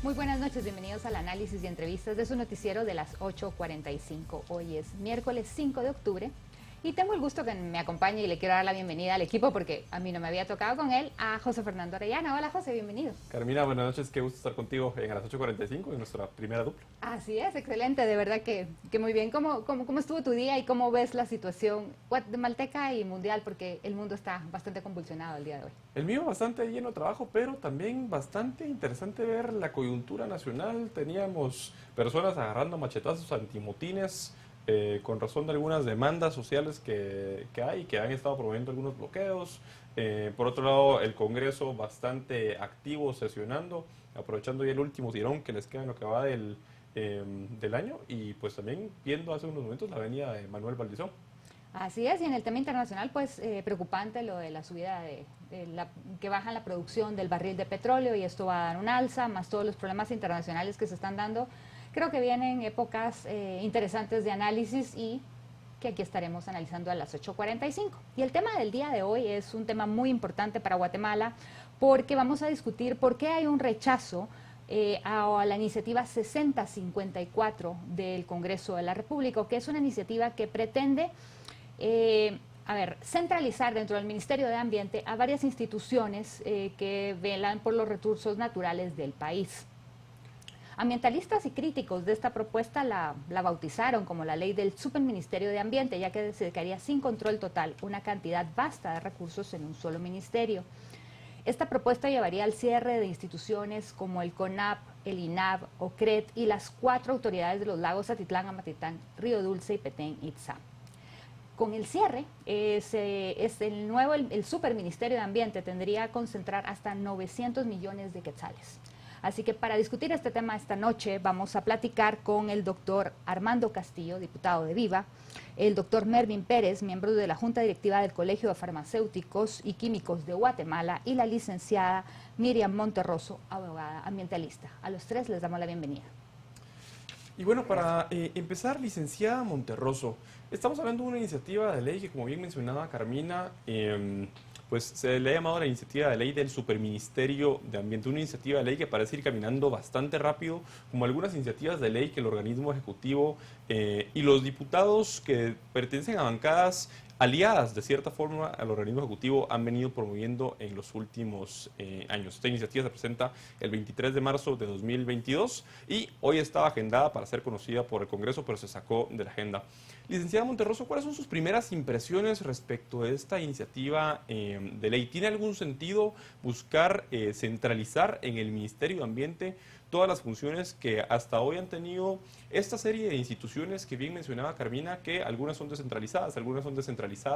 Muy buenas noches, bienvenidos al análisis y entrevistas de su noticiero de las 8:45. Hoy es miércoles 5 de octubre y tengo el gusto que me acompañe y le quiero dar la bienvenida al equipo porque a mí no me había tocado con él, a José Fernando Orellana. Hola José, bienvenido. Carmina, buenas noches, qué gusto estar contigo en a las 8:45 en nuestra primera dupla. Así es, excelente, de verdad que muy bien. ¿Cómo estuvo tu día y cómo ves la situación guatemalteca y mundial? Porque el mundo está bastante convulsionado el día de hoy. El mío bastante lleno de trabajo, pero también bastante interesante ver la coyuntura nacional. Teníamos personas agarrando machetazos antimotines con razón de algunas demandas sociales que hay, que han estado promoviendo algunos bloqueos. Por otro lado, el Congreso bastante activo, sesionando, aprovechando ya el último tirón que les queda en lo que va del año. Y pues también viendo hace unos momentos la venida de Manuel Valdizón. Así es, y en el tema internacional, pues preocupante lo de la subida que bajan la producción del barril de petróleo y esto va a dar un alza, más todos los problemas internacionales que se están dando. Creo que vienen épocas interesantes de análisis y que aquí estaremos analizando a las 8:45. Y el tema del día de hoy es un tema muy importante para Guatemala porque vamos a discutir por qué hay un rechazo a la iniciativa 6054 del Congreso de la República, que es una iniciativa que pretende centralizar dentro del Ministerio de Ambiente a varias instituciones que velan por los recursos naturales del país. Ambientalistas y críticos de esta propuesta la bautizaron como la ley del superministerio de Ambiente, ya que se dedicaría sin control total una cantidad vasta de recursos en un solo ministerio. Esta propuesta llevaría al cierre de instituciones como el CONAP, el INAV, OCRET y las 4 autoridades de los lagos Atitlán, Amatitán, Río Dulce y Petén Itzá. Con el cierre, el Superministerio de Ambiente tendría que concentrar hasta 900 millones de quetzales. Así que para discutir este tema esta noche vamos a platicar con el doctor Armando Castillo, diputado de Viva, el doctor Mervin Pérez, miembro de la Junta Directiva del Colegio de Farmacéuticos y Químicos de Guatemala, y la licenciada Miriam Monterroso, abogada ambientalista. A los tres les damos la bienvenida. Y bueno, para empezar, licenciada Monterroso, estamos hablando de una iniciativa de ley que, como bien mencionaba Carmina, pues se le ha llamado la iniciativa de ley del Superministerio de Ambiente, una iniciativa de ley que parece ir caminando bastante rápido, como algunas iniciativas de ley que el organismo ejecutivo y los diputados que pertenecen a bancadas aliadas de cierta forma al organismo ejecutivo han venido promoviendo en los últimos años. Esta iniciativa se presenta el 23 de marzo de 2022 y hoy estaba agendada para ser conocida por el Congreso, pero se sacó de la agenda. Licenciada Monterroso, ¿cuáles son sus primeras impresiones respecto de esta iniciativa de ley? ¿Tiene algún sentido buscar centralizar en el Ministerio de Ambiente todas las funciones que hasta hoy han tenido esta serie de instituciones que bien mencionaba Carmina, que algunas son descentralizadas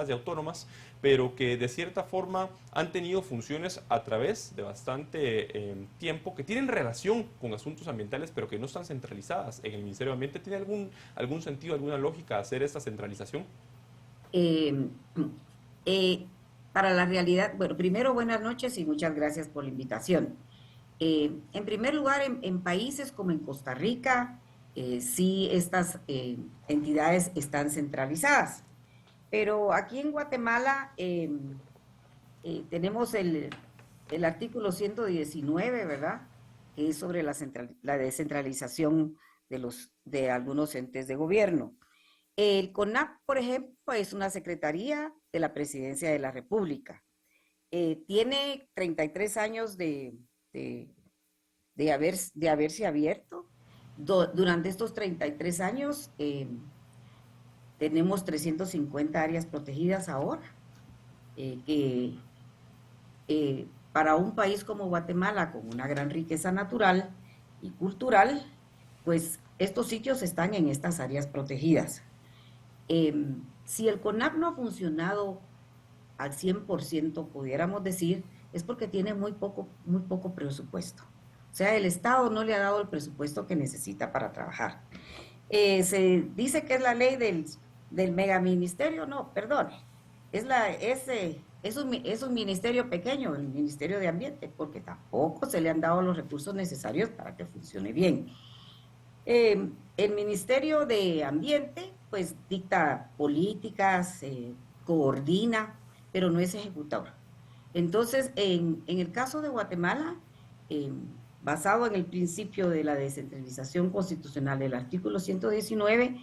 y autónomas, pero que de cierta forma han tenido funciones a través de bastante tiempo, que tienen relación con asuntos ambientales, pero que no están centralizadas en el Ministerio de Ambiente? ¿Tiene algún sentido, alguna lógica hacer esta centralización? Eh, para la realidad, bueno, primero buenas noches y muchas gracias por la invitación. En primer lugar, en países como en Costa Rica, sí estas entidades están centralizadas, pero aquí en Guatemala tenemos el artículo 119, ¿verdad? Que es sobre la descentralización de algunos entes de gobierno. El CONAP, por ejemplo, es una secretaría de la Presidencia de la República. Tiene 33 años de haberse abierto. Durante estos 33 años tenemos 350 áreas protegidas ahora, que para un país como Guatemala, con una gran riqueza natural y cultural, pues estos sitios están en estas áreas protegidas. Si el CONAP no ha funcionado al 100%, pudiéramos decir, es porque tiene muy poco presupuesto. O sea, el Estado no le ha dado el presupuesto que necesita para trabajar. Se dice que es la ley del megaministerio, no, perdón, es un ministerio pequeño, el Ministerio de Ambiente, porque tampoco se le han dado los recursos necesarios para que funcione bien. El Ministerio de Ambiente, pues, dicta políticas, coordina, pero no es ejecutador. Entonces, en el caso de Guatemala, basado en el principio de la descentralización constitucional del artículo 119,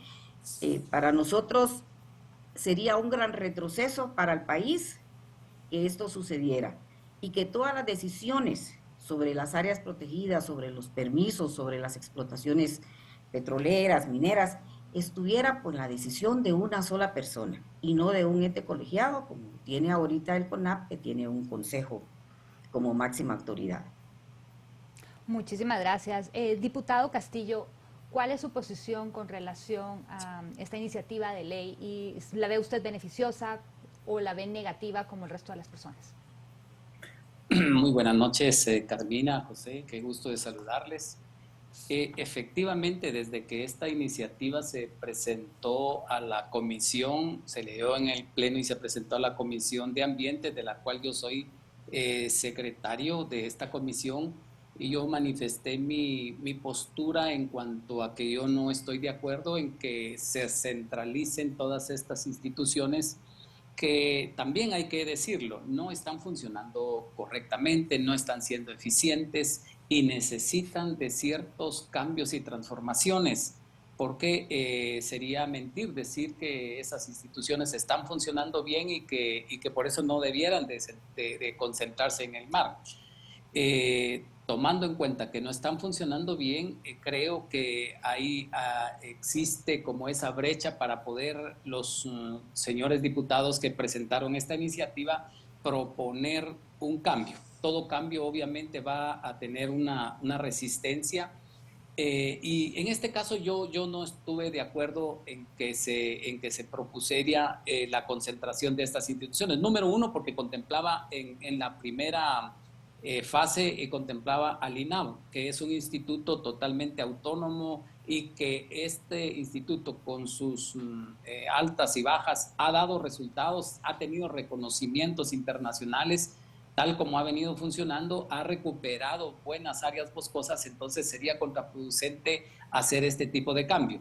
para nosotros sería un gran retroceso para el país que esto sucediera y que todas las decisiones sobre las áreas protegidas, sobre los permisos, sobre las explotaciones petroleras, mineras, estuviera por la decisión de una sola persona y no de un ente colegiado como tiene ahorita el CONAP, que tiene un consejo como máxima autoridad. Muchísimas gracias. Diputado Castillo, ¿cuál es su posición con relación a esta iniciativa de ley? ¿Y la ve usted beneficiosa o la ve negativa como el resto de las personas? Muy buenas noches, Carmina, José, qué gusto de saludarles. Efectivamente, desde que esta iniciativa se presentó a la comisión, se leyó en el Pleno y se presentó a la Comisión de Ambiente, de la cual yo soy secretario de esta comisión, y yo manifesté mi postura en cuanto a que yo no estoy de acuerdo en que se centralicen todas estas instituciones que también hay que decirlo, no están funcionando correctamente, no están siendo eficientes y necesitan de ciertos cambios y transformaciones, porque sería mentir decir que esas instituciones están funcionando bien y que por eso no debieran de concentrarse en el mar. Tomando en cuenta que no están funcionando bien, creo que ahí existe como esa brecha para poder los señores diputados que presentaron esta iniciativa proponer un cambio. Todo cambio obviamente va a tener una resistencia y en este caso yo no estuve de acuerdo en que se propusiera la concentración de estas instituciones. Número uno, porque contemplaba en la primera fase contemplaba al INAV, que es un instituto totalmente autónomo y que este instituto con sus altas y bajas ha dado resultados, ha tenido reconocimientos internacionales, tal como ha venido funcionando, ha recuperado buenas áreas boscosas, entonces sería contraproducente hacer este tipo de cambio.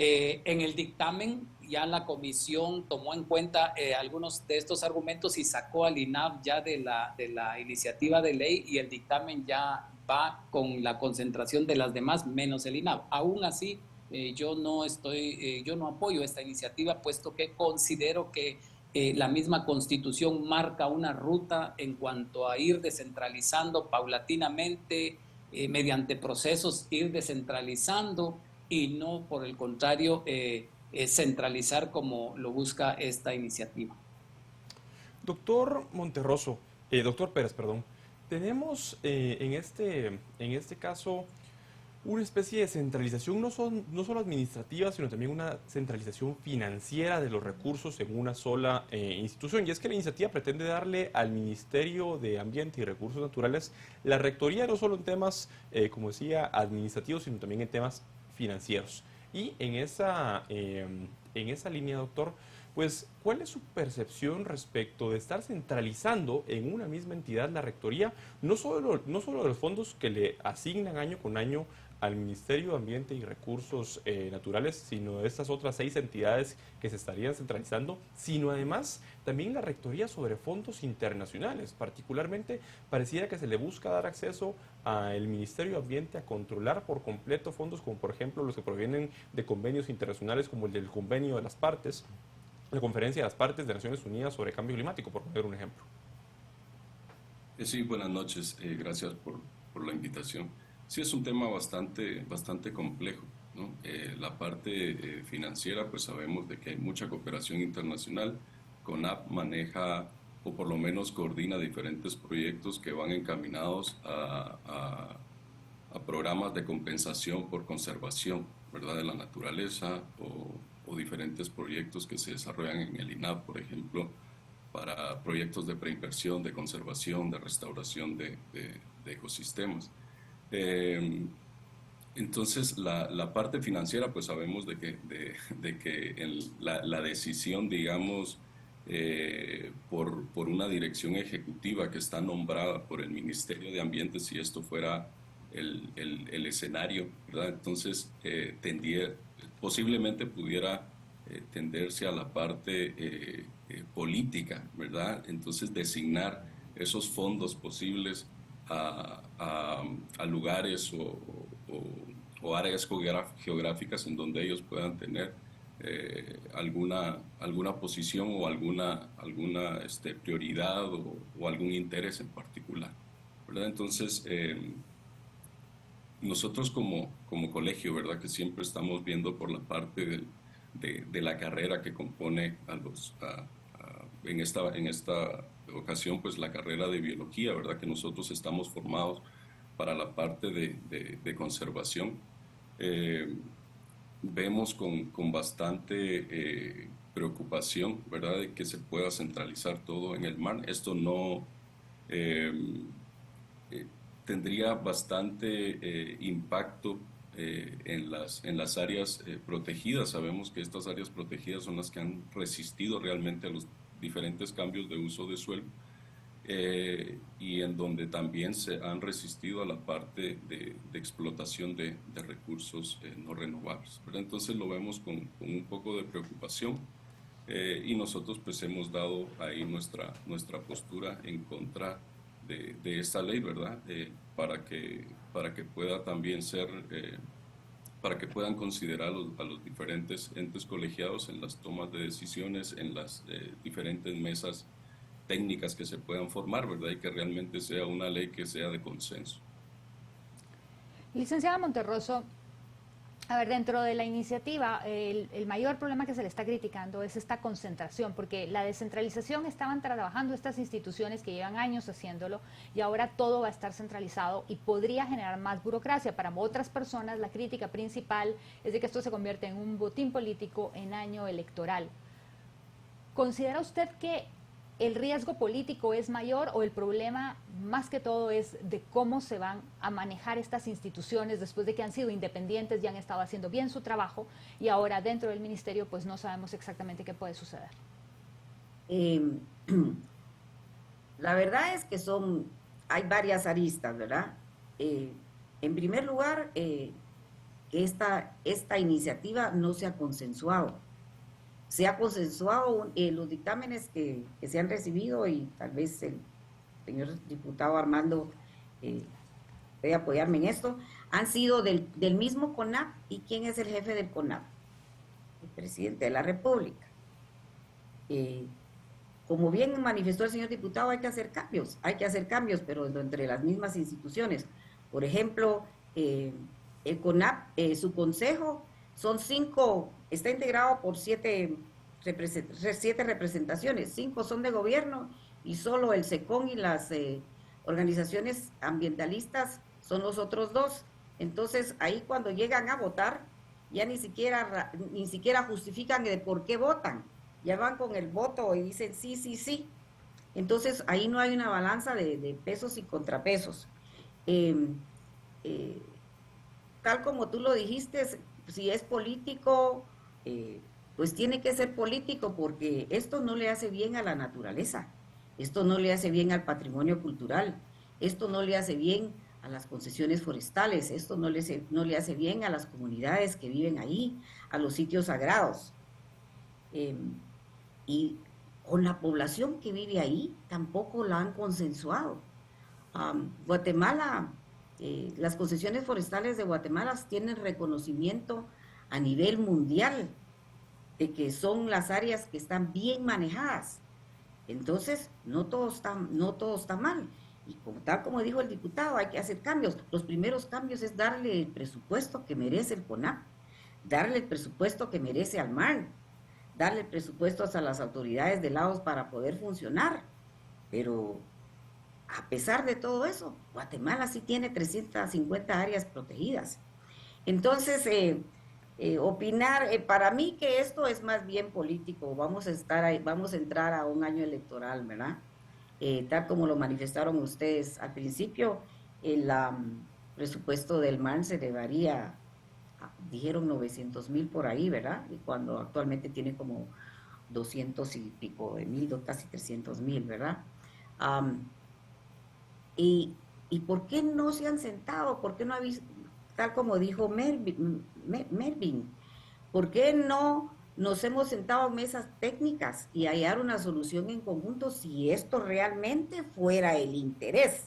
En el dictamen ya la comisión tomó en cuenta algunos de estos argumentos y sacó al INAV ya de la iniciativa de ley, y el dictamen ya va con la concentración de las demás menos el INAV. Aún así, yo no apoyo esta iniciativa, puesto que considero que la misma Constitución marca una ruta en cuanto a ir descentralizando paulatinamente, mediante procesos, ir descentralizando y no, por el contrario, centralizar como lo busca esta iniciativa. Doctor Monterroso, doctor Pérez, perdón, tenemos en este caso una especie de centralización no solo administrativa, sino también una centralización financiera de los recursos en una sola institución. Y es que la iniciativa pretende darle al Ministerio de Ambiente y Recursos Naturales la rectoría no solo en temas, como decía, administrativos, sino también en temas financieros. Y en esa línea, doctor, pues, ¿cuál es su percepción respecto de estar centralizando en una misma entidad la rectoría, no solo de los fondos que le asignan año con año al Ministerio de Ambiente y Recursos Naturales, sino de estas otras 6 entidades que se estarían centralizando, sino además también la rectoría sobre fondos internacionales? Particularmente pareciera que se le busca dar acceso al Ministerio de Ambiente a controlar por completo fondos como por ejemplo los que provienen de convenios internacionales, como el del convenio de las partes, la Conferencia de las Partes de Naciones Unidas sobre Cambio Climático, por poner un ejemplo. Sí, buenas noches. Gracias por la invitación. Sí, es un tema bastante complejo, ¿no? La parte financiera, pues sabemos de que hay mucha cooperación internacional. CONAP maneja, o por lo menos coordina, diferentes proyectos que van encaminados a programas de compensación por conservación, ¿verdad?, de la naturaleza, o diferentes proyectos que se desarrollan en el INAV, por ejemplo, para proyectos de preinversión, de conservación, de restauración de ecosistemas. Entonces, la parte financiera, pues sabemos de que la decisión, digamos, por una dirección ejecutiva que está nombrada por el Ministerio de Ambiente, si esto fuera el escenario, ¿verdad? Entonces, posiblemente pudiera tenderse a la parte política, ¿verdad? Entonces, designar esos fondos posibles a lugares o áreas geográficas en donde ellos puedan tener alguna posición o alguna prioridad o algún interés en particular, ¿verdad? Entonces, nosotros como colegio, ¿verdad? Que siempre estamos viendo por la parte de la carrera que compone en esta ocasión, pues la carrera de biología, ¿verdad? Que nosotros estamos formados para la parte de conservación. Vemos con bastante preocupación, ¿verdad?, de que se pueda centralizar todo en el mar. Esto no tendría bastante impacto en las áreas protegidas. Sabemos que estas áreas protegidas son las que han resistido realmente a los diferentes cambios de uso de suelo y en donde también se han resistido a la parte de explotación de recursos no renovables, ¿verdad? Entonces lo vemos con un poco de preocupación y nosotros pues hemos dado ahí nuestra postura en contra de esta ley, ¿verdad? Para que pueda también ser, para que puedan considerar a los diferentes entes colegiados en las tomas de decisiones, en las diferentes mesas técnicas que se puedan formar, ¿verdad? Y que realmente sea una ley que sea de consenso. Licenciada Monterroso, a ver, dentro de la iniciativa, el mayor problema que se le está criticando es esta concentración, porque la descentralización estaban trabajando estas instituciones que llevan años haciéndolo y ahora todo va a estar centralizado y podría generar más burocracia. Para otras personas, la crítica principal es de que esto se convierte en un botín político en año electoral. ¿Considera usted que el riesgo político es mayor o el problema más que todo es de cómo se van a manejar estas instituciones después de que han sido independientes y han estado haciendo bien su trabajo y ahora dentro del ministerio pues no sabemos exactamente qué puede suceder? La verdad es que hay varias aristas, ¿verdad? En primer lugar, esta iniciativa no se ha consensuado. Se ha consensuado los dictámenes que se han recibido y tal vez el señor diputado Armando puede apoyarme en esto, han sido del mismo CONAP. ¿Y quién es el jefe del CONAP? El presidente de la República. Como bien manifestó el señor diputado, hay que hacer cambios, pero entre las mismas instituciones. Por ejemplo, el CONAP, su consejo, son 5, está integrado por 7 representaciones, 5 son de gobierno y solo el SECON y las organizaciones ambientalistas son los otros 2. Entonces ahí cuando llegan a votar ya ni siquiera justifican de por qué votan, ya van con el voto y dicen sí. Entonces ahí no hay una balanza de pesos y contrapesos. Tal como tú lo dijiste, si es político, pues tiene que ser político porque esto no le hace bien a la naturaleza, esto no le hace bien al patrimonio cultural, esto no le hace bien a las concesiones forestales, esto no le hace bien a las comunidades que viven ahí, a los sitios sagrados. Y con la población que vive ahí tampoco la han consensuado. Guatemala, las concesiones forestales de Guatemala tienen reconocimiento a nivel mundial de que son las áreas que están bien manejadas. Entonces, no todo está mal. Y tal como dijo el diputado, hay que hacer cambios. Los primeros cambios es darle el presupuesto que merece el CONAP, darle el presupuesto que merece al MARN, darle presupuestos a las autoridades de Laos para poder funcionar. Pero a pesar de todo eso, Guatemala sí tiene 350 áreas protegidas. Entonces, opinar, para mí que esto es más bien político, vamos a entrar a un año electoral, ¿verdad? Tal como lo manifestaron ustedes al principio, el presupuesto del MAN se elevaría, dijeron 900,000 por ahí, ¿verdad? Y cuando actualmente tiene como 200 y pico de mil, casi 300,000, ¿verdad? ¿Y por qué no se han sentado? ¿Por qué no ha visto, tal como dijo Melvin, por qué no nos hemos sentado en mesas técnicas y hallar una solución en conjunto si esto realmente fuera el interés?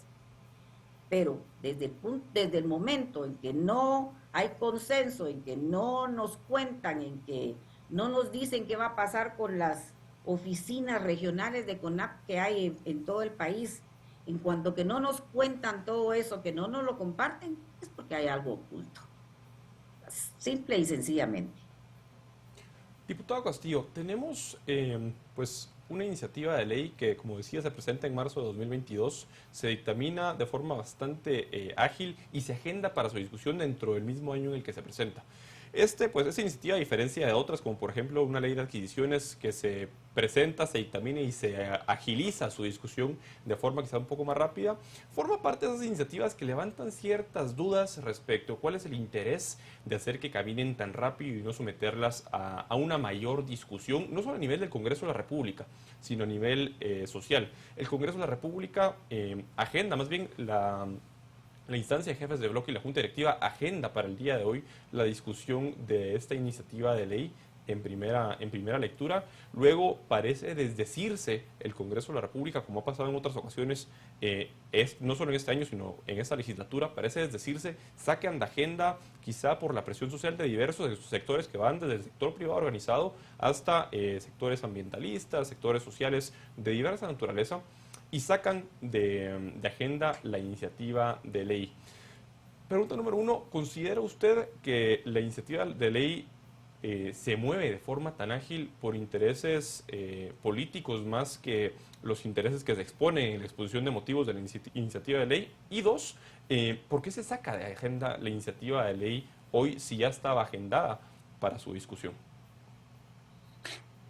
pero desde el momento en que no hay consenso, en que no nos cuentan, en que no nos dicen qué va a pasar con las oficinas regionales de CONAP que hay en todo el país, en cuanto que no nos cuentan todo eso, que no nos lo comparten, es porque hay algo oculto. Simple y sencillamente. Diputado Castillo, tenemos pues una iniciativa de ley que, como decía, se presenta en marzo de 2022, se dictamina de forma bastante ágil y se agenda para su discusión dentro del mismo año en el que se presenta. Pues esta iniciativa, a diferencia de otras, como por ejemplo una ley de adquisiciones que se presenta, se dictamina y se agiliza su discusión de forma quizá un poco más rápida, forma parte de esas iniciativas que levantan ciertas dudas respecto a cuál es el interés de hacer que caminen tan rápido y no someterlas a una mayor discusión, no solo a nivel del Congreso de la República, sino a nivel social. El Congreso de la República agenda más bien la instancia de jefes de bloque y la Junta Directiva agenda para el día de hoy la discusión de esta iniciativa de ley en primera lectura. Luego parece desdecirse el Congreso de la República, como ha pasado en otras ocasiones, no solo en este año, sino en esta legislatura, parece desdecirse, sacan de agenda, quizá por la presión social de diversos sectores que van desde el sector privado organizado hasta sectores ambientalistas, sectores sociales de diversa naturaleza, y sacan de agenda la iniciativa de ley. Pregunta número 1, ¿considera usted que la iniciativa de ley se mueve de forma tan ágil por intereses políticos más que los intereses que se exponen en la exposición de motivos de la iniciativa de ley? Y 2, ¿por qué se saca de agenda la iniciativa de ley hoy si ya estaba agendada para su discusión?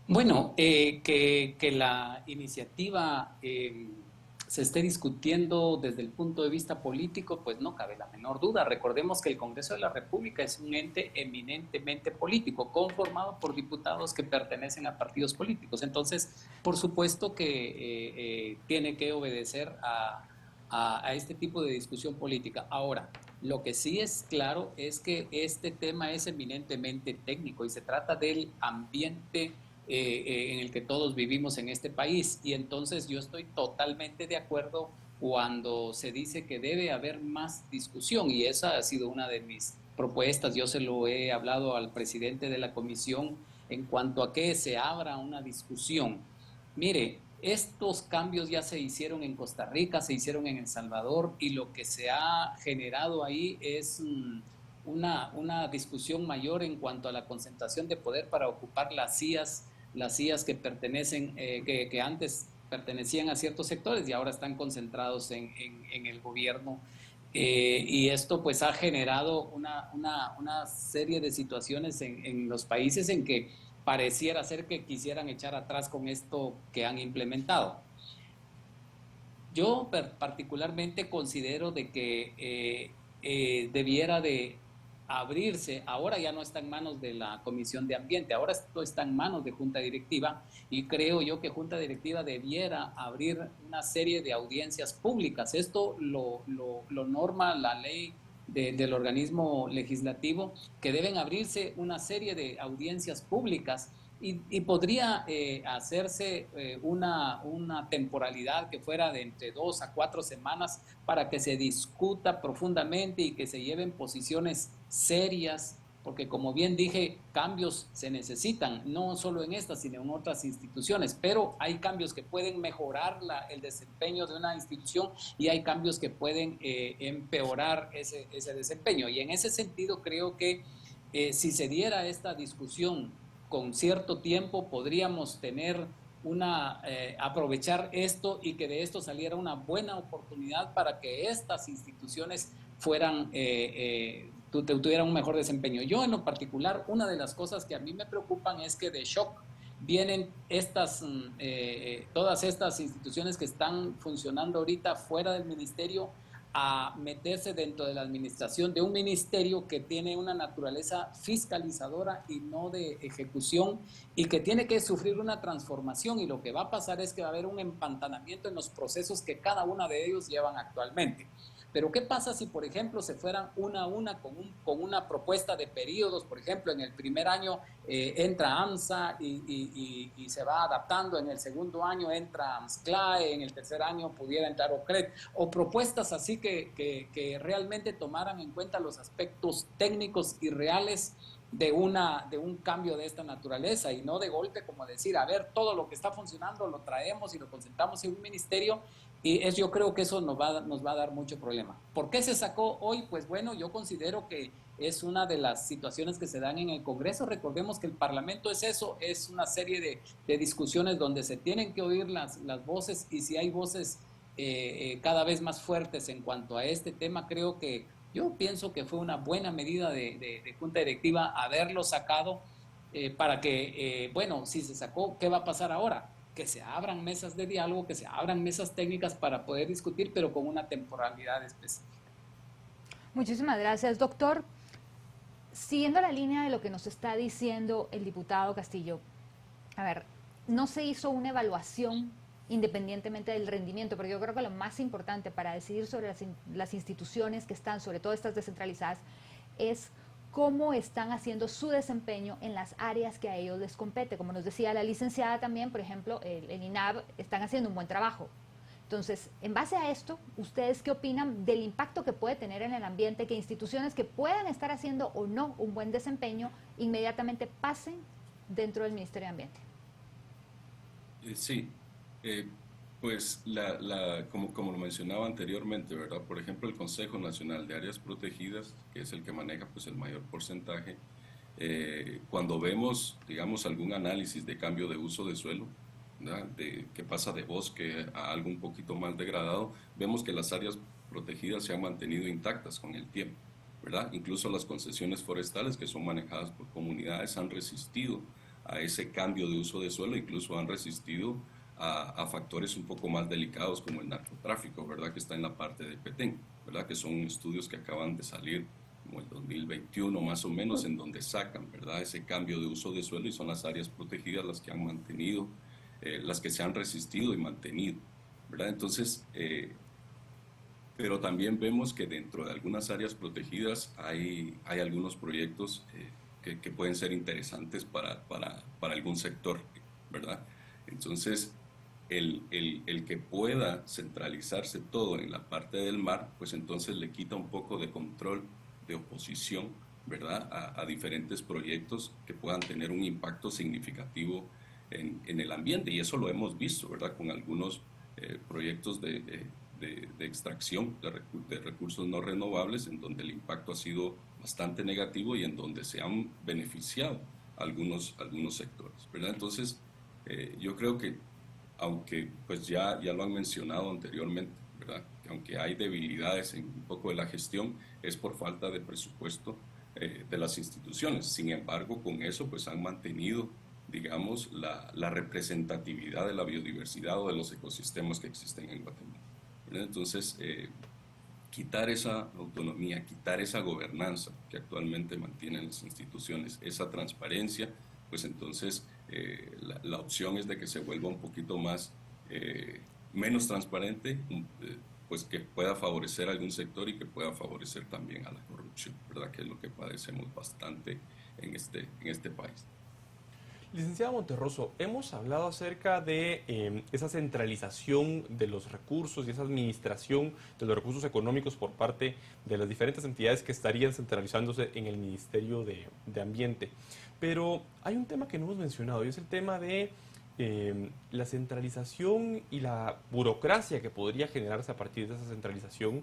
Bueno, que la iniciativa se esté discutiendo desde el punto de vista político, pues no cabe la menor duda. Recordemos que el Congreso de la República es un ente eminentemente político, conformado por diputados que pertenecen a partidos políticos. Entonces, por supuesto que tiene que obedecer a este tipo de discusión política. Ahora, lo que sí es claro es que este tema es eminentemente técnico y se trata del ambiente en el que todos vivimos en este país, y entonces yo estoy totalmente de acuerdo cuando se dice que debe haber más discusión, y esa ha sido una de mis propuestas. Yo se lo he hablado al presidente de la comisión en cuanto a que se abra una discusión. Mire, estos cambios ya se hicieron en Costa Rica, se hicieron en El Salvador, y lo que se ha generado ahí es una discusión mayor en cuanto a la concentración de poder para ocupar las sillas que pertenecen, que antes pertenecían a ciertos sectores y ahora están concentrados en el gobierno. Y esto pues ha generado una serie de situaciones en los países en que pareciera ser que quisieran echar atrás con esto que han implementado. Yo particularmente considero de que debiera de abrirse, ahora ya no está en manos de la Comisión de Ambiente, ahora esto está en manos de Junta Directiva, y creo yo que Junta Directiva debiera abrir una serie de audiencias públicas. Esto lo norma la ley del organismo legislativo, que deben abrirse una serie de audiencias públicas, y podría hacerse una temporalidad que fuera de entre 2 a 4 semanas para que se discuta profundamente y que se lleven posiciones serias, porque como bien dije, cambios se necesitan, no solo en estas, sino en otras instituciones, pero hay cambios que pueden mejorar el desempeño de una institución, y hay cambios que pueden empeorar ese desempeño. Y en ese sentido creo que si se diera esta discusión con cierto tiempo, podríamos tener aprovechar esto, y que de esto saliera una buena oportunidad para que estas instituciones tuvieran un mejor desempeño. Yo en lo particular, una de las cosas que a mí me preocupan es que de shock vienen todas estas instituciones que están funcionando ahorita fuera del ministerio a meterse dentro de la administración de un ministerio que tiene una naturaleza fiscalizadora y no de ejecución, y que tiene que sufrir una transformación, y lo que va a pasar es que va a haber un empantanamiento en los procesos que cada uno de ellos llevan actualmente. Pero ¿qué pasa si, por ejemplo, se fueran una a una con una propuesta de periodos? Por ejemplo, en el primer año entra AMSA y se va adaptando, en el segundo año entra AMSCLAE, en el tercer año pudiera entrar OCRED, o propuestas así que realmente tomaran en cuenta los aspectos técnicos y reales de un cambio de esta naturaleza, y no de golpe como decir, a ver, todo lo que está funcionando lo traemos y lo concentramos en un ministerio, y yo creo que eso nos va a dar mucho problema. ¿Por qué se sacó hoy? Pues bueno, yo considero que es una de las situaciones que se dan en el Congreso. Recordemos que el Parlamento es eso, es una serie de discusiones donde se tienen que oír las voces, y si hay voces cada vez más fuertes en cuanto a este tema, creo que yo pienso que fue una buena medida de Junta Directiva haberlo sacado, para que, bueno, si se sacó, ¿qué va a pasar ahora? Que se abran mesas de diálogo, que se abran mesas técnicas para poder discutir, pero con una temporalidad específica. Muchísimas gracias, doctor. Siguiendo la línea de lo que nos está diciendo el diputado Castillo, a ver, no se hizo una evaluación independientemente del rendimiento, pero yo creo que lo más importante para decidir sobre las instituciones que están, sobre todo estas descentralizadas, es cómo están haciendo su desempeño en las áreas que a ellos les compete. Como nos decía la licenciada también, por ejemplo, el INAV están haciendo un buen trabajo. Entonces, en base a esto, ¿ustedes qué opinan del impacto que puede tener en el ambiente que instituciones que puedan estar haciendo o no un buen desempeño inmediatamente pasen dentro del Ministerio de Ambiente? Sí, pues como lo mencionaba anteriormente, ¿verdad? Por ejemplo, el Consejo Nacional de Áreas Protegidas, que es el que maneja pues el mayor porcentaje, cuando vemos, digamos, algún análisis de cambio de uso de suelo, ¿verdad? Que pasa de bosque a algo un poquito más degradado, vemos que las áreas protegidas se han mantenido intactas con el tiempo, ¿verdad? Incluso las concesiones forestales que son manejadas por comunidades han resistido a ese cambio de uso de suelo, incluso han resistido a factores un poco más delicados como el narcotráfico, ¿verdad? Que está en la parte de Petén, ¿verdad? Que son estudios que acaban de salir como el 2021 más o menos, en donde sacan, ¿verdad? Ese cambio de uso de suelo, y son las áreas protegidas las que han mantenido, las que se han resistido y mantenido, ¿verdad? Entonces, pero también vemos que dentro de algunas áreas protegidas hay algunos proyectos que pueden ser interesantes para algún sector, ¿verdad? Entonces, el que pueda centralizarse todo en la parte del mar, pues entonces le quita un poco de control, de oposición, ¿verdad? A diferentes proyectos que puedan tener un impacto significativo en el ambiente, y eso lo hemos visto, ¿verdad? Con algunos proyectos de extracción de recursos no renovables, en donde el impacto ha sido bastante negativo y en donde se han beneficiado algunos sectores, ¿verdad? Entonces, yo creo que, aunque pues ya lo han mencionado anteriormente, ¿verdad? Que aunque hay debilidades en un poco de la gestión, es por falta de presupuesto de las instituciones. Sin embargo, con eso pues han mantenido, digamos, la representatividad de la biodiversidad o de los ecosistemas que existen en Guatemala, ¿verdad? Entonces, quitar esa autonomía, quitar esa gobernanza que actualmente mantienen las instituciones, esa transparencia, pues entonces la opción es de que se vuelva un poquito más, menos transparente, pues que pueda favorecer a algún sector y que pueda favorecer también a la corrupción, ¿verdad? Que es lo que padecemos bastante en este país. Licenciada Monterroso, hemos hablado acerca de esa centralización de los recursos y esa administración de los recursos económicos por parte de las diferentes entidades que estarían centralizándose en el Ministerio de Ambiente. Pero hay un tema que no hemos mencionado, y es el tema de la centralización y la burocracia que podría generarse a partir de esa centralización.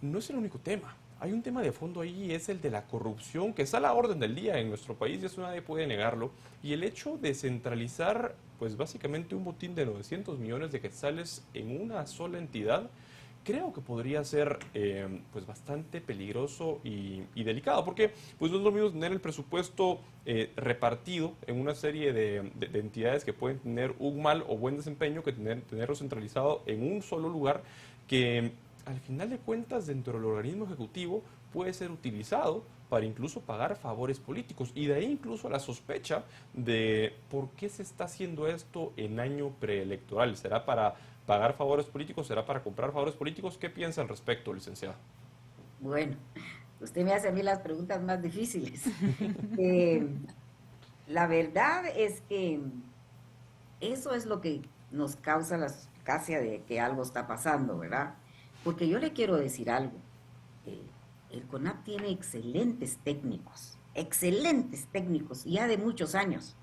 No es el único tema. Hay un tema de fondo ahí, y es el de la corrupción, que está a la orden del día en nuestro país, y eso nadie puede negarlo. Y el hecho de centralizar, pues básicamente un botín de 900 millones de quetzales en una sola entidad, creo que podría ser pues bastante peligroso y delicado, porque pues no es lo mismo tener el presupuesto repartido en una serie de entidades que pueden tener un mal o buen desempeño, que tenerlo centralizado en un solo lugar, que al final de cuentas dentro del organismo ejecutivo puede ser utilizado para incluso pagar favores políticos, y de ahí incluso la sospecha de por qué se está haciendo esto en año preelectoral. ¿Será para pagar favores políticos será para comprar favores políticos. ¿Qué piensa al respecto, licenciada? Bueno, usted me hace a mí las preguntas más difíciles. La verdad es que eso es lo que nos causa la suspicacia de que algo está pasando, ¿verdad? Porque yo le quiero decir algo. El CONAP tiene excelentes técnicos, ya de muchos años.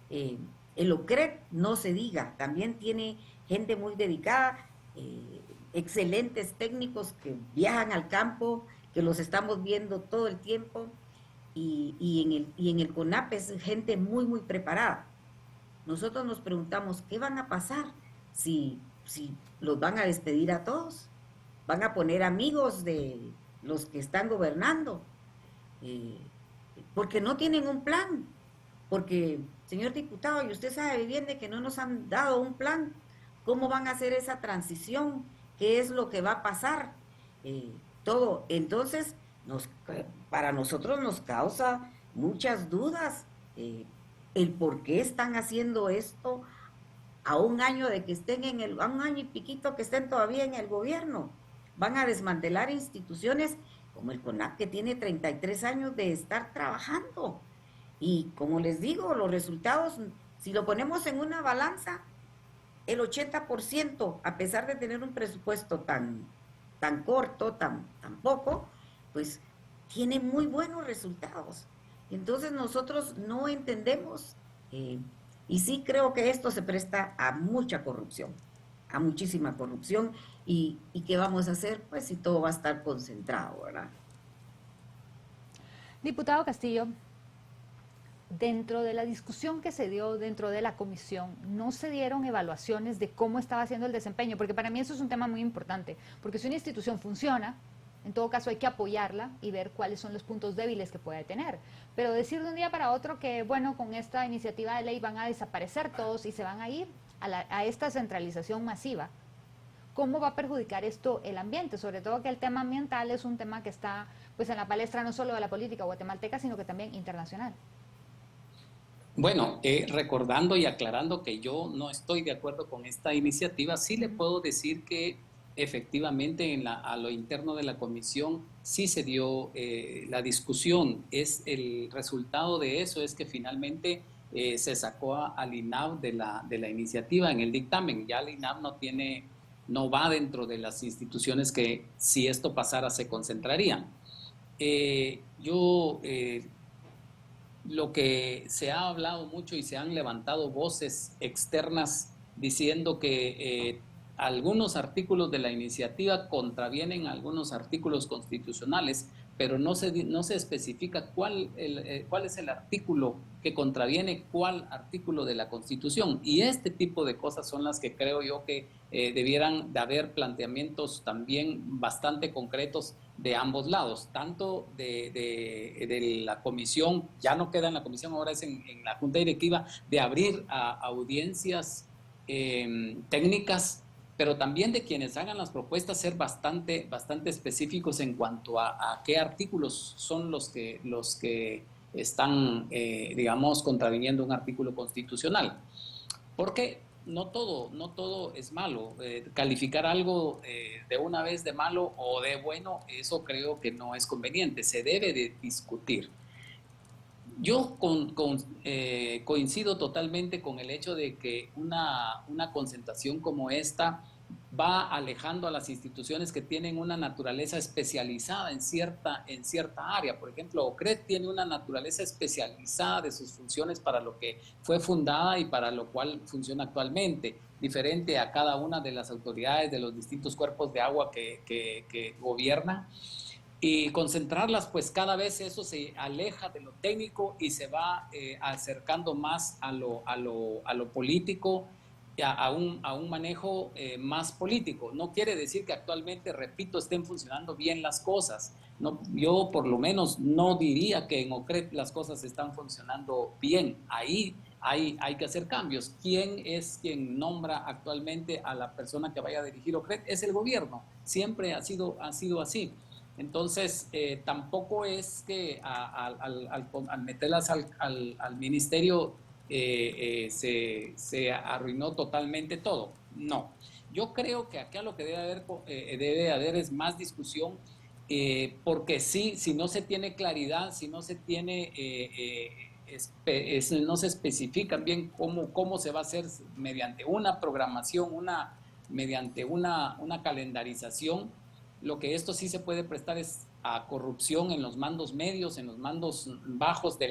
El OCRED, no se diga, también tiene gente muy dedicada, excelentes técnicos que viajan al campo, que los estamos viendo todo el tiempo, y en el CONAP es gente muy, muy preparada. Nosotros nos preguntamos, ¿qué van a pasar si los van a despedir a todos? ¿Van a poner amigos de los que están gobernando? Porque no tienen un plan. Porque, señor diputado, y usted sabe bien de que no nos han dado un plan. ¿Cómo van a hacer esa transición? ¿Qué es lo que va a pasar? Todo. Entonces, para nosotros nos causa muchas dudas el por qué están haciendo esto a un año de que estén a un año y piquito que estén todavía en el gobierno. Van a desmantelar instituciones como el CONAP, que tiene 33 años de estar trabajando. Y como les digo, los resultados, si lo ponemos en una balanza, el 80%, a pesar de tener un presupuesto tan corto, tan poco, pues tiene muy buenos resultados. Entonces nosotros no entendemos, y sí creo que esto se presta a mucha corrupción, a muchísima corrupción, y ¿qué vamos a hacer? Pues si todo va a estar concentrado, ¿verdad? Diputado Castillo, dentro de la discusión que se dio dentro de la comisión, no se dieron evaluaciones de cómo estaba haciendo el desempeño, porque para mí eso es un tema muy importante, porque si una institución funciona, en todo caso hay que apoyarla y ver cuáles son los puntos débiles que puede tener. Pero decir de un día para otro que, bueno, con esta iniciativa de ley van a desaparecer todos y se van a ir a esta centralización masiva, ¿cómo va a perjudicar esto el ambiente? Sobre todo que el tema ambiental es un tema que está pues en la palestra no solo de la política guatemalteca, sino que también internacional. Bueno, recordando y aclarando que yo no estoy de acuerdo con esta iniciativa, sí le puedo decir que efectivamente a lo interno de la comisión sí se dio la discusión. El resultado de eso es que finalmente se sacó al INAV de la iniciativa en el dictamen. Ya el INAV no va dentro de las instituciones que, si esto pasara, se concentrarían. Lo que se ha hablado mucho y se han levantado voces externas diciendo que algunos artículos de la iniciativa contravienen algunos artículos constitucionales, pero no se especifica cuál es el artículo que contraviene cuál artículo de la Constitución. Y este tipo de cosas son las que creo yo que debieran de haber planteamientos también bastante concretos de ambos lados, tanto de la comisión, ya no queda en la comisión, ahora es en la Junta Directiva, de abrir a audiencias técnicas, pero también de quienes hagan las propuestas ser bastante específicos en cuanto a qué artículos son los que están, digamos, contraviniendo un artículo constitucional. Porque no todo es malo. Calificar algo de una vez de malo o de bueno, eso creo que no es conveniente. Se debe de discutir. Yo coincido totalmente con el hecho de que una concentración como esta va alejando a las instituciones que tienen una naturaleza especializada en cierta área. Por ejemplo, OCRED tiene una naturaleza especializada de sus funciones para lo que fue fundada y para lo cual funciona actualmente, diferente a cada una de las autoridades de los distintos cuerpos de agua que gobiernan. Y concentrarlas, pues cada vez eso se aleja de lo técnico y se va acercando más a lo político, a un manejo más político. No quiere decir que actualmente, repito, estén funcionando bien las cosas. No, yo por lo menos no diría que en OCRED las cosas están funcionando bien. Ahí hay que hacer cambios. ¿Quién es quien nombra actualmente a la persona que vaya a dirigir OCRED? Es el gobierno. Siempre ha sido así. Entonces, tampoco es que al meterlas al ministerio se arruinó totalmente todo. No. Yo creo que acá lo que debe haber es más discusión, porque sí, si no se tiene claridad, si no se tiene, no se especifican bien cómo se va a hacer mediante una programación, mediante una calendarización, lo que esto sí se puede prestar es a corrupción en los mandos medios, en los mandos bajos de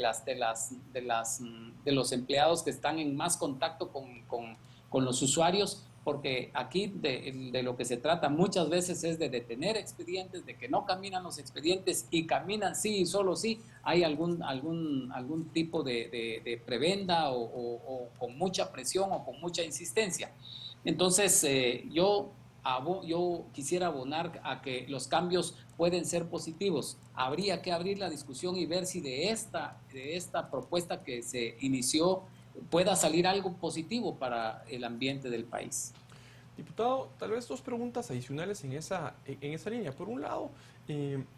los empleados que están en más contacto con los usuarios, porque aquí de lo que se trata muchas veces es de detener expedientes, de que no caminan los expedientes y caminan sí y solo sí hay algún tipo de prebenda o con mucha presión o con mucha insistencia. Entonces, yo quisiera abonar a que los cambios pueden ser positivos. Habría que abrir la discusión y ver si de esta propuesta que se inició pueda salir algo positivo para el ambiente del país. Diputado, tal vez dos preguntas adicionales en esa línea. Por un lado,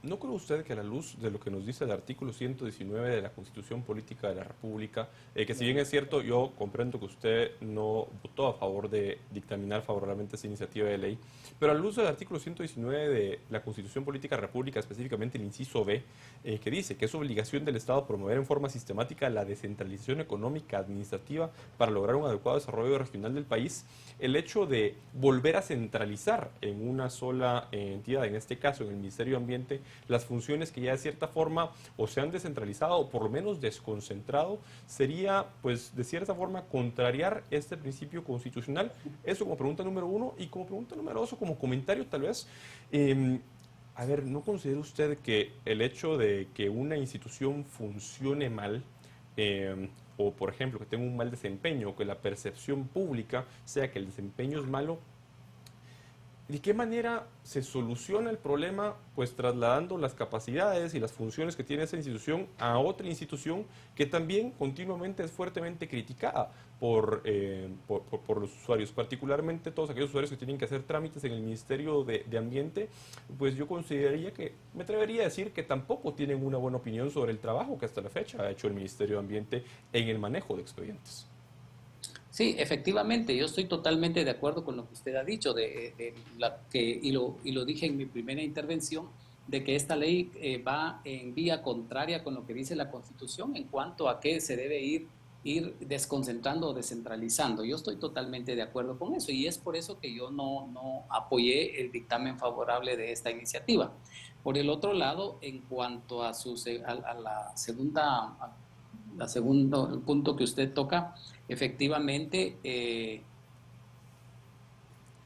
¿no cree usted que a la luz de lo que nos dice el artículo 119 de la Constitución Política de la República, que si bien es cierto, yo comprendo que usted no votó a favor de dictaminar favorablemente esa iniciativa de ley, pero a la luz del artículo 119 de la Constitución Política de la República, específicamente el inciso B, que dice que es obligación del Estado promover en forma sistemática la descentralización económica administrativa para lograr un adecuado desarrollo regional del país, el hecho de volver a centralizar en una sola entidad, en este caso en el Ministerio de Ambiente, las funciones que ya de cierta forma o se han descentralizado o por lo menos desconcentrado, sería pues de cierta forma contrariar este principio constitucional. Eso como pregunta número uno. Y como pregunta número dos, o como comentario tal vez, a ver, ¿no considera usted que el hecho de que una institución funcione mal, o por ejemplo que tenga un mal desempeño, o que la percepción pública sea que el desempeño es malo, ¿de qué manera se soluciona el problema? Pues trasladando las capacidades y las funciones que tiene esa institución a otra institución que también continuamente es fuertemente criticada por los usuarios, particularmente todos aquellos usuarios que tienen que hacer trámites en el Ministerio de Ambiente. Pues yo consideraría que, me atrevería a decir que tampoco tienen una buena opinión sobre el trabajo que hasta la fecha ha hecho el Ministerio de Ambiente en el manejo de expedientes. Sí, efectivamente, yo estoy totalmente de acuerdo con lo que usted ha dicho, y lo dije en mi primera intervención, de que esta ley va en vía contraria con lo que dice la Constitución en cuanto a que se debe ir desconcentrando o descentralizando. Yo estoy totalmente de acuerdo con eso y es por eso que yo no apoyé el dictamen favorable de esta iniciativa. Por el otro lado, en cuanto a segundo punto que usted toca, efectivamente,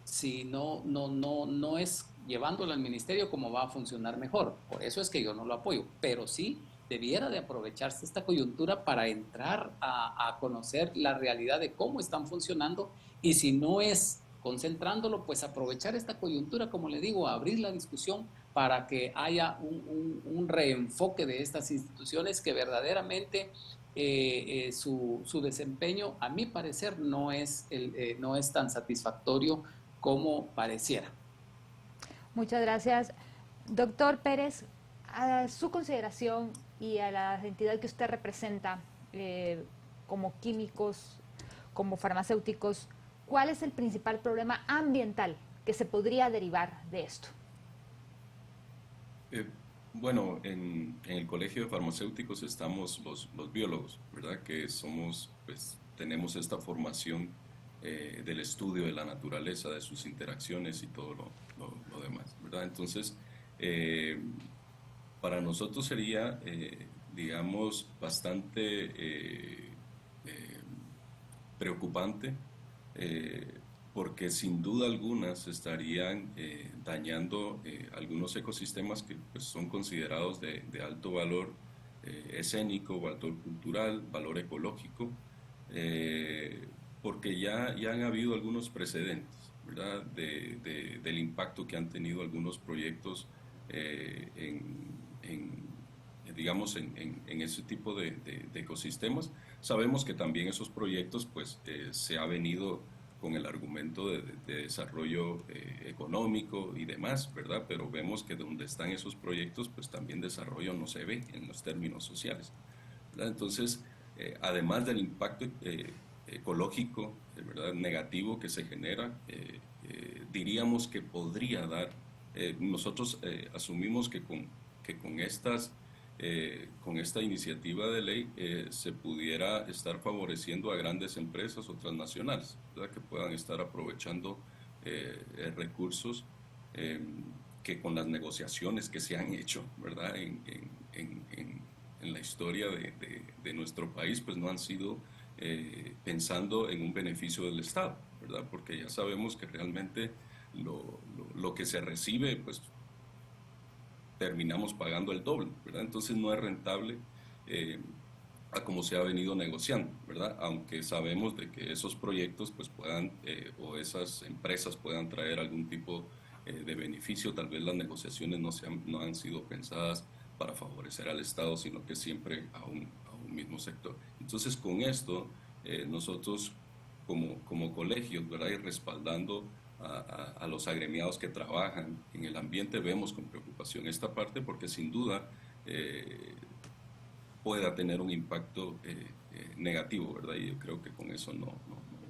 si no es llevándolo al ministerio como va a funcionar mejor. Por eso es que yo no lo apoyo, pero sí debiera de aprovecharse esta coyuntura para entrar a conocer la realidad de cómo están funcionando y si no es concentrándolo, pues aprovechar esta coyuntura, como le digo, abrir la discusión para que haya un reenfoque de estas instituciones que verdaderamente su desempeño, a mi parecer, no es tan satisfactorio como pareciera. Muchas gracias. Doctor Pérez, a su consideración y a la entidad que usted representa, como químicos, como farmacéuticos, ¿cuál es el principal problema ambiental que se podría derivar de esto? Bueno, en el Colegio de Farmacéuticos estamos los biólogos, ¿verdad? Que somos, pues, tenemos esta formación del estudio de la naturaleza, de sus interacciones y todo lo demás, ¿verdad? Entonces, para nosotros sería, digamos, bastante preocupante, porque sin duda alguna se estarían dañando algunos ecosistemas que pues, son considerados de alto valor escénico, valor cultural, valor ecológico, porque ya han habido algunos precedentes, ¿verdad? Del impacto que han tenido algunos proyectos digamos, en ese tipo de ecosistemas. Sabemos que también esos proyectos pues, se ha venido con el argumento de desarrollo económico y demás, ¿verdad? Pero vemos que donde están esos proyectos, pues también desarrollo no se ve en los términos sociales, ¿verdad? Entonces, además del impacto ecológico, ¿verdad? Negativo que se genera diríamos que podría dar. Nosotros asumimos que con esta iniciativa de ley se pudiera estar favoreciendo a grandes empresas o transnacionales, ¿verdad? Que puedan estar aprovechando recursos que con las negociaciones que se han hecho, ¿verdad? En la historia de nuestro país, pues no han sido pensando en un beneficio del Estado, ¿verdad? Porque ya sabemos que realmente lo que se recibe, pues terminamos pagando el doble, ¿verdad? Entonces no es rentable a como se ha venido negociando, ¿verdad? Aunque sabemos de que esos proyectos pues puedan, o esas empresas puedan traer algún tipo de beneficio, tal vez las negociaciones no han sido pensadas para favorecer al Estado, sino que siempre a un mismo sector. Entonces con esto, nosotros como colegios, ¿verdad? Y respaldando a los agremiados que trabajan en el ambiente, vemos con preocupación esta parte porque sin duda pueda tener un impacto negativo, ¿verdad? Y yo creo que con eso no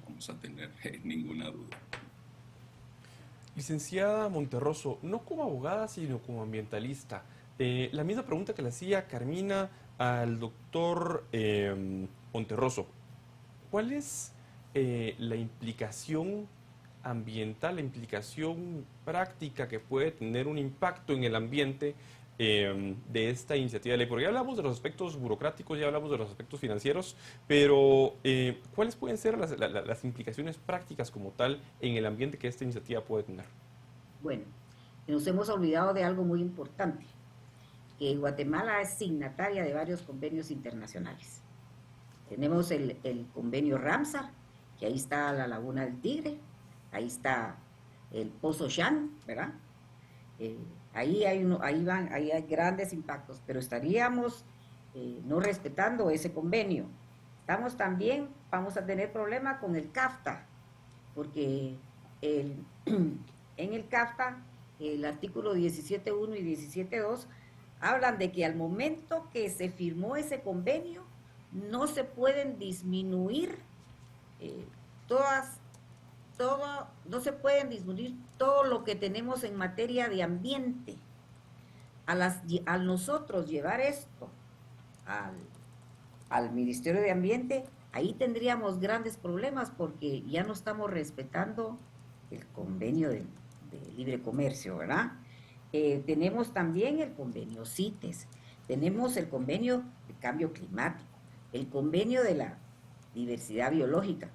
vamos a tener ninguna duda. Licenciada Monterroso, no como abogada, sino como ambientalista. La misma pregunta que le hacía Carmina al doctor Monterroso. ¿Cuál es la implicación ambiental, la implicación práctica que puede tener un impacto en el ambiente de esta iniciativa de ley? Porque ya hablamos de los aspectos burocráticos, ya hablamos de los aspectos financieros, pero ¿cuáles pueden ser las implicaciones prácticas como tal en el ambiente que esta iniciativa puede tener? Bueno, nos hemos olvidado de algo muy importante, que Guatemala es signataria de varios convenios internacionales. Tenemos el convenio Ramsar, que ahí está la Laguna del Tigre, ahí está el Pozo Shan, ¿verdad? Ahí hay grandes impactos, pero estaríamos no respetando ese convenio. Vamos a tener problema con el CAFTA, porque en el CAFTA, el artículo 17.1 y 17.2 hablan de que al momento que se firmó ese convenio, no se pueden disminuir no se pueden disminuir todo lo que tenemos en materia de ambiente. Al nosotros llevar esto al Ministerio de Ambiente, ahí tendríamos grandes problemas porque ya no estamos respetando el convenio de libre comercio, ¿verdad? Tenemos también el convenio CITES, tenemos el convenio de cambio climático, el convenio de la diversidad biológica.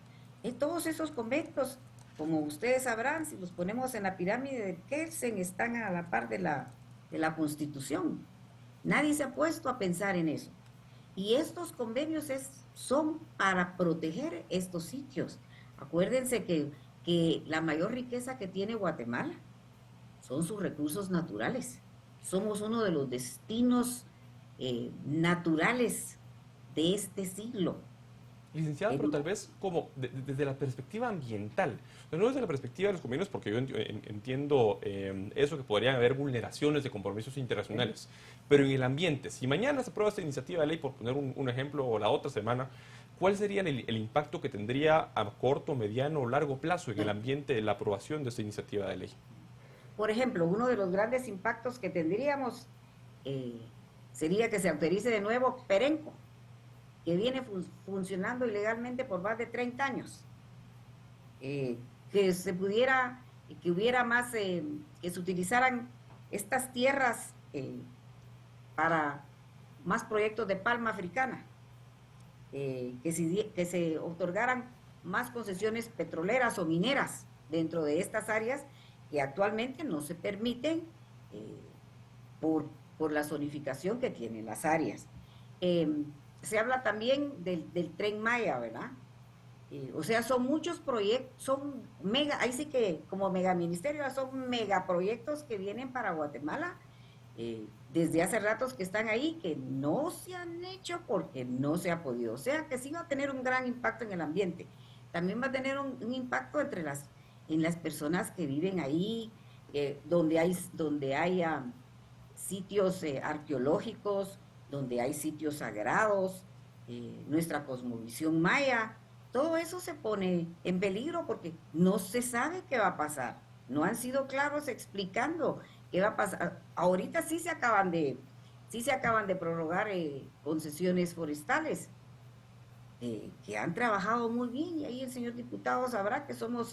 Todos esos convenios, como ustedes sabrán, si los ponemos en la pirámide de Kelsen, están a la par de la Constitución. Nadie se ha puesto a pensar en eso. Y estos convenios son para proteger estos sitios. Acuérdense que la mayor riqueza que tiene Guatemala son sus recursos naturales. Somos uno de los destinos naturales de este siglo. Licenciada, pero tal vez como desde la perspectiva ambiental, no desde la perspectiva de los convenios, porque yo entiendo eso, que podrían haber vulneraciones de compromisos internacionales, pero en el ambiente, si mañana se aprueba esta iniciativa de ley, por poner un ejemplo, o la otra semana, ¿cuál sería el impacto que tendría a corto, mediano o largo plazo en el ambiente la aprobación de esta iniciativa de ley? Por ejemplo, uno de los grandes impactos que tendríamos sería que se autorice de nuevo Perenco, que viene funcionando ilegalmente por más de 30 años. Que se pudiera, que hubiera más, que se utilizaran estas tierras para más proyectos de palma africana, que se otorgaran más concesiones petroleras o mineras dentro de estas áreas que actualmente no se permiten por la zonificación que tienen las áreas. Se habla también del Tren Maya, ¿verdad? O sea, son muchos proyectos, son mega, ahí sí que como megaministerio, son megaproyectos que vienen para Guatemala desde hace ratos que están ahí, que no se han hecho porque no se ha podido. O sea, que sí va a tener un gran impacto en el ambiente. También va a tener un impacto en las personas que viven ahí, donde hay sitios arqueológicos, donde hay sitios sagrados, nuestra cosmovisión maya. todo eso se pone en peligro porque no se sabe qué va a pasar. No han sido claros explicando qué va a pasar. Ahorita sí se acaban de prorrogar concesiones forestales, que han trabajado muy bien, y ahí el señor diputado sabrá que somos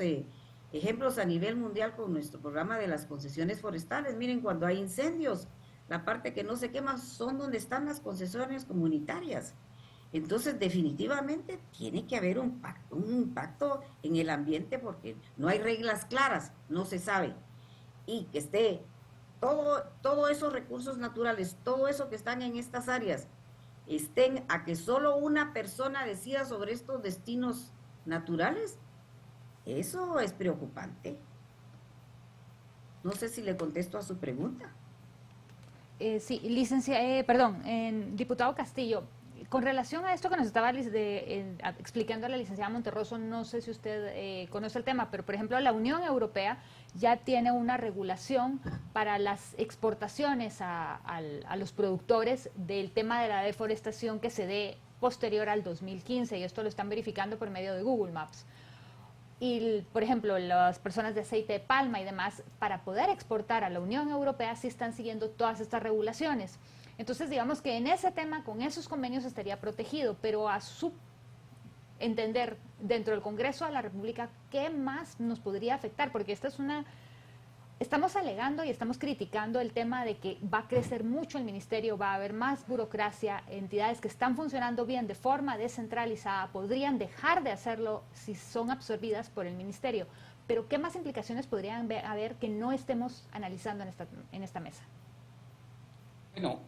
ejemplos a nivel mundial con nuestro programa de las concesiones forestales. Miren, cuando hay incendios, la parte que no se quema son donde están las concesiones comunitarias. Entonces, definitivamente tiene que haber un impacto en el ambiente porque no hay reglas claras, no se sabe. Y que esté todo esos recursos naturales, todo eso que están en estas áreas, estén a que solo una persona decida sobre estos destinos naturales, eso es preocupante. No sé si le contesto a su pregunta. Sí, diputado Castillo, con relación a esto que nos estaba explicando la licenciada Monterroso, no sé si usted conoce el tema, pero por ejemplo la Unión Europea ya tiene una regulación para las exportaciones a los productores del tema de la deforestación que se dé posterior al 2015, y esto lo están verificando por medio de Google Maps. Y, por ejemplo, las personas de aceite de palma y demás, para poder exportar a la Unión Europea, sí están siguiendo todas estas regulaciones. Entonces, digamos que en ese tema, con esos convenios estaría protegido, pero a su entender, dentro del Congreso de la República, ¿qué más nos podría afectar? Porque esta es estamos alegando y estamos criticando el tema de que va a crecer mucho el ministerio, va a haber más burocracia, entidades que están funcionando bien de forma descentralizada podrían dejar de hacerlo si son absorbidas por el ministerio. Pero ¿qué más implicaciones podrían haber que no estemos analizando en esta mesa? Bueno,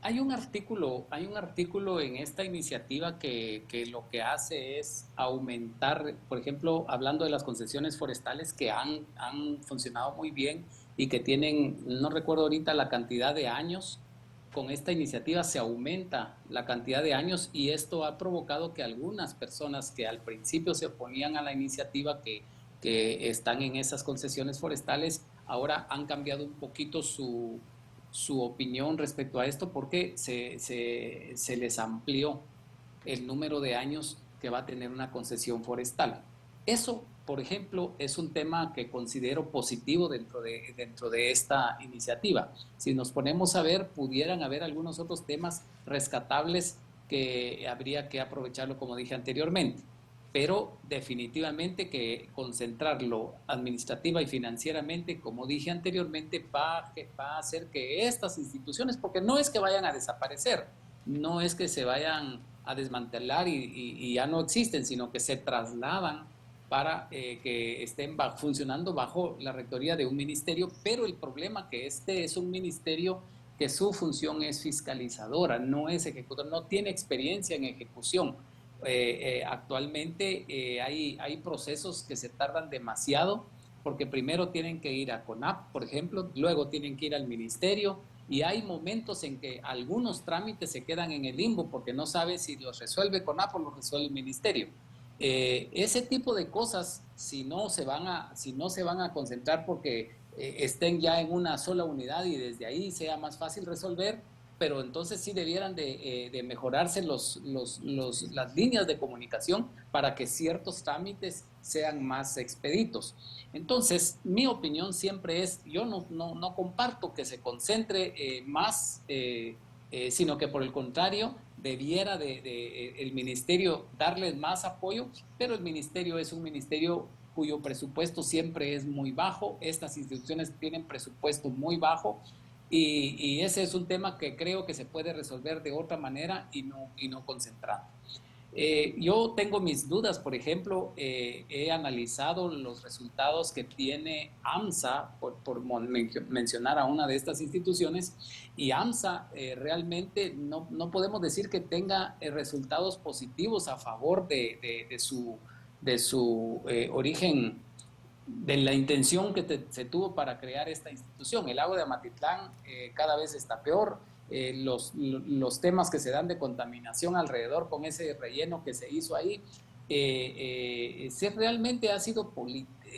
hay un artículo en esta iniciativa que lo que hace es aumentar, por ejemplo, hablando de las concesiones forestales que han funcionado muy bien y que tienen, no recuerdo ahorita la cantidad de años, con esta iniciativa se aumenta la cantidad de años, y esto ha provocado que algunas personas que al principio se oponían a la iniciativa, que están en esas concesiones forestales, ahora han cambiado un poquito su opinión respecto a esto, porque se les amplió el número de años que va a tener una concesión forestal. Eso, por ejemplo, es un tema que considero positivo dentro de esta iniciativa. Si nos ponemos a ver, pudieran haber algunos otros temas rescatables que habría que aprovecharlo, como dije anteriormente. Pero definitivamente que concentrarlo administrativa y financieramente, como dije anteriormente, va a hacer que estas instituciones, porque no es que vayan a desaparecer, no es que se vayan a desmantelar y ya no existen, sino que se trasladan para que estén funcionando bajo la rectoría de un ministerio, pero el problema que este es un ministerio que su función es fiscalizadora, no es ejecutor, no tiene experiencia en ejecución. Actualmente hay procesos que se tardan demasiado, porque primero tienen que ir a CONAP, por ejemplo, luego tienen que ir al ministerio, y hay momentos en que algunos trámites se quedan en el limbo porque no sabe si los resuelve CONAP o los resuelve el ministerio. Ese tipo de cosas, si no se van a concentrar porque estén ya en una sola unidad y desde ahí sea más fácil resolver, pero entonces sí debieran de mejorarse las líneas de comunicación para que ciertos trámites sean más expeditos. Entonces, mi opinión siempre es, yo no comparto que se concentre más, sino que por el contrario, debiera el ministerio darles más apoyo, pero el ministerio es un ministerio cuyo presupuesto siempre es muy bajo, estas instituciones tienen presupuesto muy bajo, y ese es un tema que creo que se puede resolver de otra manera y no concentrando. Yo tengo mis dudas, por ejemplo, he analizado los resultados que tiene AMSA, por mencionar a una de estas instituciones, y AMSA realmente no podemos decir que tenga resultados positivos a favor de su origen, de la intención que se tuvo para crear esta institución. El lago de Amatitlán cada vez está peor. Los temas que se dan de contaminación alrededor con ese relleno que se hizo ahí, si realmente ha sido,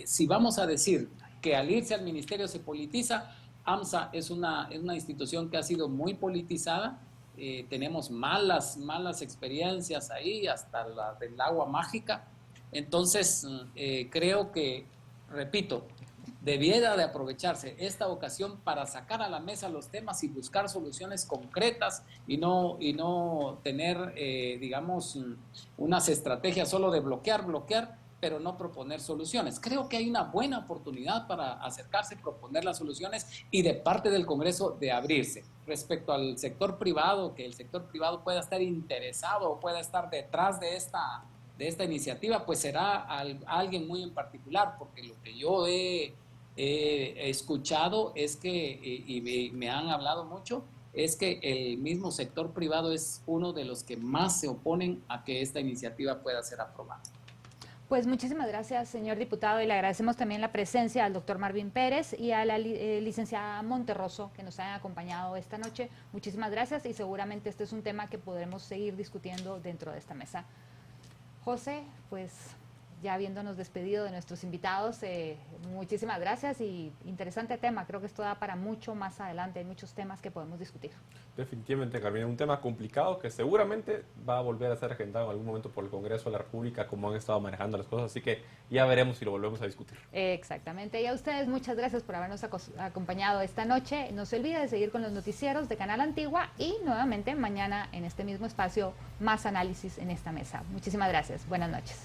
si vamos a decir que al irse al ministerio se politiza, AMSA es una institución que ha sido muy politizada, tenemos malas experiencias ahí, hasta la del agua mágica. Entonces, creo que, repito, debiera de aprovecharse esta ocasión para sacar a la mesa los temas y buscar soluciones concretas y no tener, digamos, unas estrategias solo de bloquear, pero no proponer soluciones. Creo que hay una buena oportunidad para acercarse, proponer las soluciones y de parte del Congreso de abrirse. Respecto al sector privado, que el sector privado pueda estar interesado o pueda estar detrás de esta iniciativa, pues será alguien muy en particular, porque lo que yo he escuchado es que, y me han hablado mucho, es que el mismo sector privado es uno de los que más se oponen a que esta iniciativa pueda ser aprobada. Pues muchísimas gracias, señor diputado, y le agradecemos también la presencia al doctor Marvin Pérez y a la licenciada Monterroso que nos han acompañado esta noche. Muchísimas gracias y seguramente este es un tema que podremos seguir discutiendo dentro de esta mesa. José, pues ya habiéndonos despedido de nuestros invitados, muchísimas gracias y interesante tema. Creo que esto da para mucho más adelante, hay muchos temas que podemos discutir. Definitivamente, Carmina, un tema complicado que seguramente va a volver a ser agendado en algún momento por el Congreso de la República, como han estado manejando las cosas, así que ya veremos si lo volvemos a discutir. Exactamente, y a ustedes muchas gracias por habernos acompañado esta noche. No se olvide de seguir con los noticieros de Canal Antigua y nuevamente mañana en este mismo espacio más análisis en esta mesa. Muchísimas gracias, buenas noches.